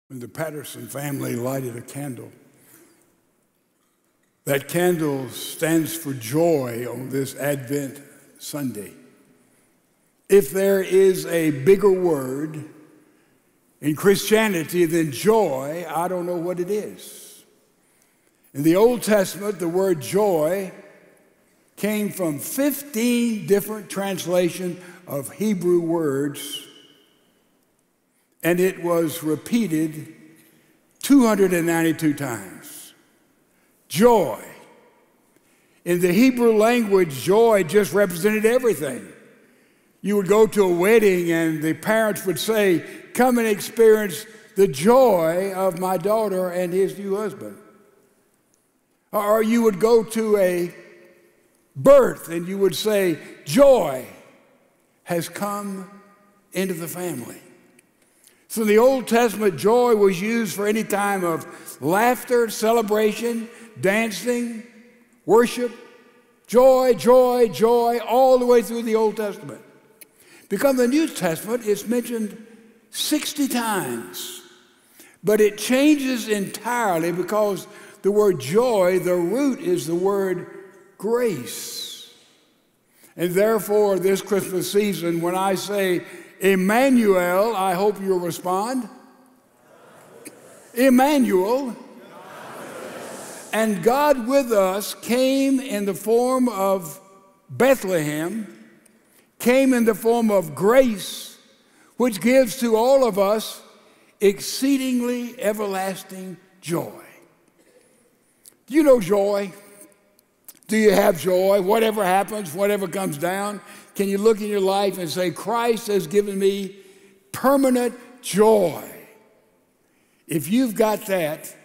when the Patterson family lighted a candle. That candle stands for joy on this Advent Sunday. If there is a bigger word in Christianity than joy, I don't know what it is. In the Old Testament, the word joy came from 15 different translations of Hebrew words, and it was repeated 292 times. Joy. In the Hebrew language, joy just represented everything. You would go to a wedding and the parents would say, "Come and experience the joy of my daughter and his new husband." Or you would go to a birth and you would say, "Joy has come into the family." So in the Old Testament, joy was used for any time of laughter, celebration, dancing, worship. Joy, joy, joy, all the way through the Old Testament. Because the New Testament, it's mentioned 60 times. But it changes entirely because the word joy, the root is the word grace. And therefore, this Christmas season, when I say Emmanuel, I hope you'll respond. Emmanuel. And God with us came in the form of Bethlehem, came in the form of grace, which gives to all of us exceedingly everlasting joy. Do you know joy? Do you have joy? Whatever happens, whatever comes down, can you look in your life and say, Christ has given me permanent joy? If you've got that,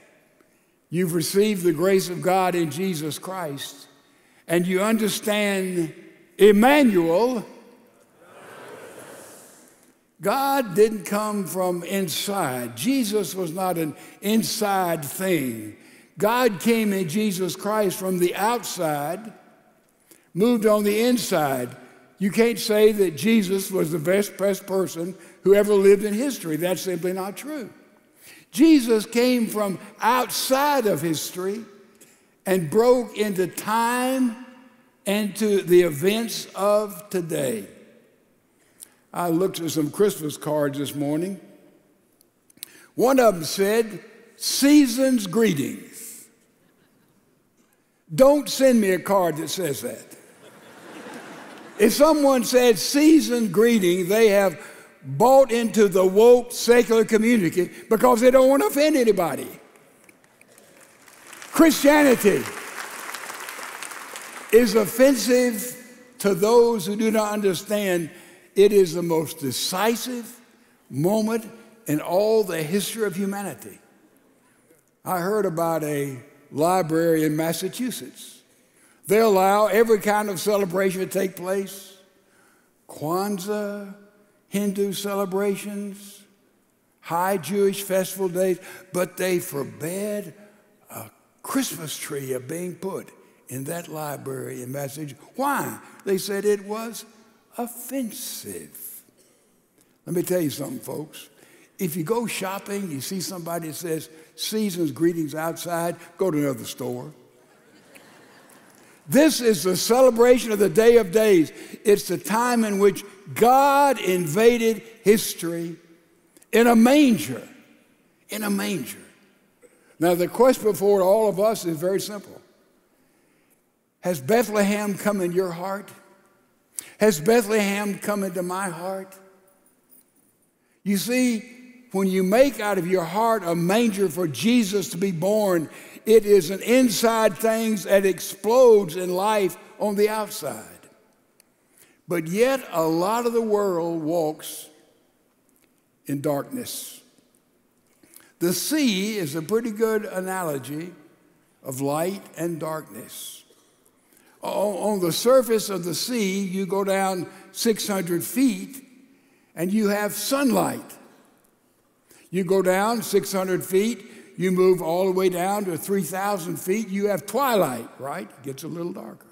you've received the grace of God in Jesus Christ, and you understand Emmanuel. God didn't come from inside. Jesus was not an inside thing. God came in Jesus Christ from the outside, moved on the inside. You can't say that Jesus was the best person who ever lived in history. That's simply not true. Jesus came from outside of history and broke into time and to the events of today. I looked at some Christmas cards this morning. One of them said, "Season's greetings." Don't send me a card that says that. If someone said season's greeting, they have bought into the woke secular community because they don't want to offend anybody. Christianity is offensive to those who do not understand it is the most decisive moment in all the history of humanity. I heard about a library in Massachusetts. They allow every kind of celebration to take place. Kwanzaa, Hindu celebrations, high Jewish festival days, but they forbade a Christmas tree of being put in that library in Massachusetts. Why? They said it was offensive. Let me tell you something, folks. If you go shopping, you see somebody that says, "Season's greetings" outside, go to another store. This is the celebration of the Day of Days. It's the time in which God invaded history in a manger. In a manger. Now, the question before all of us is very simple. Has Bethlehem come in your heart? Has Bethlehem come into my heart? You see, when you make out of your heart a manger for Jesus to be born, it is an inside thing that explodes in life on the outside. But yet, a lot of the world walks in darkness. The sea is a pretty good analogy of light and darkness. On the surface of the sea, you go down 600 feet and you have sunlight. You go down 600 feet, you move all the way down to 3,000 feet, you have twilight, right? It gets a little darker.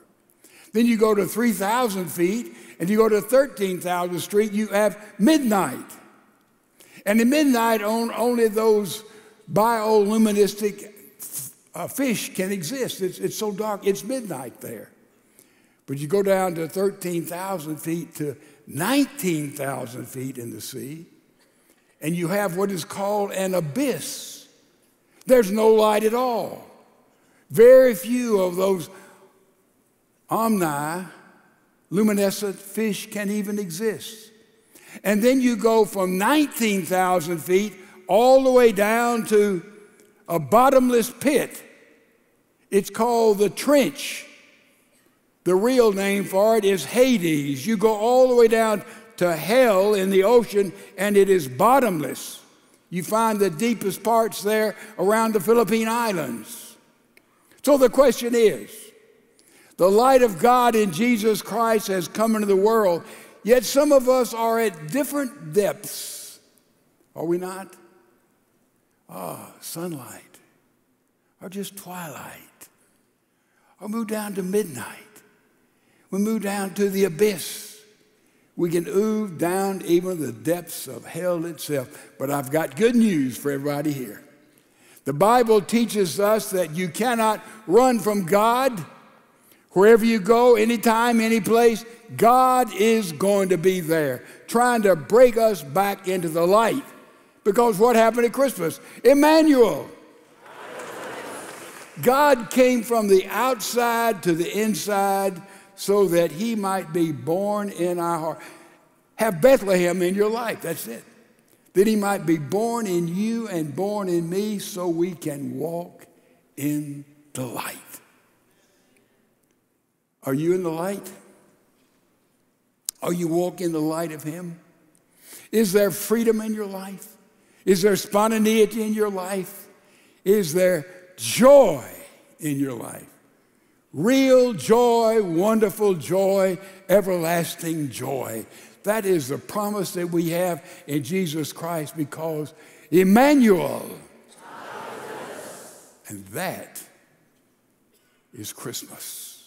Then you go to 3,000 feet and you go to 13,000 feet, you have midnight. And at midnight, only those bioluminescent fish can exist. It's so dark, it's midnight there. But you go down to 13,000 feet to 19,000 feet in the sea, and you have what is called an abyss. There's no light at all. Very few of those omniluminescent fish can even exist. And then you go from 19,000 feet all the way down to a bottomless pit. It's called the trench. The real name for it is Hades. You go all the way down to hell in the ocean, and it is bottomless. You find the deepest parts there around the Philippine Islands. So the question is, the light of God in Jesus Christ has come into the world, yet some of us are at different depths. Are we not? Sunlight, or just twilight, or move down to midnight. We move down to the abyss. We can move down even the depths of hell itself. But I've got good news for everybody here. The Bible teaches us that you cannot run from God. Wherever you go, anytime, any place, God is going to be there, trying to break us back into the light. Because what happened at Christmas? Emmanuel. God came from the outside to the inside so that he might be born in our heart. Have Bethlehem in your life, that's it. That he might be born in you and born in me so we can walk in the light. Are you in the light? Are you walking in the light of him? Is there freedom in your life? Is there spontaneity in your life? Is there joy in your life? Real joy, wonderful joy, everlasting joy. That is the promise that we have in Jesus Christ, because Emmanuel. And that is Christmas.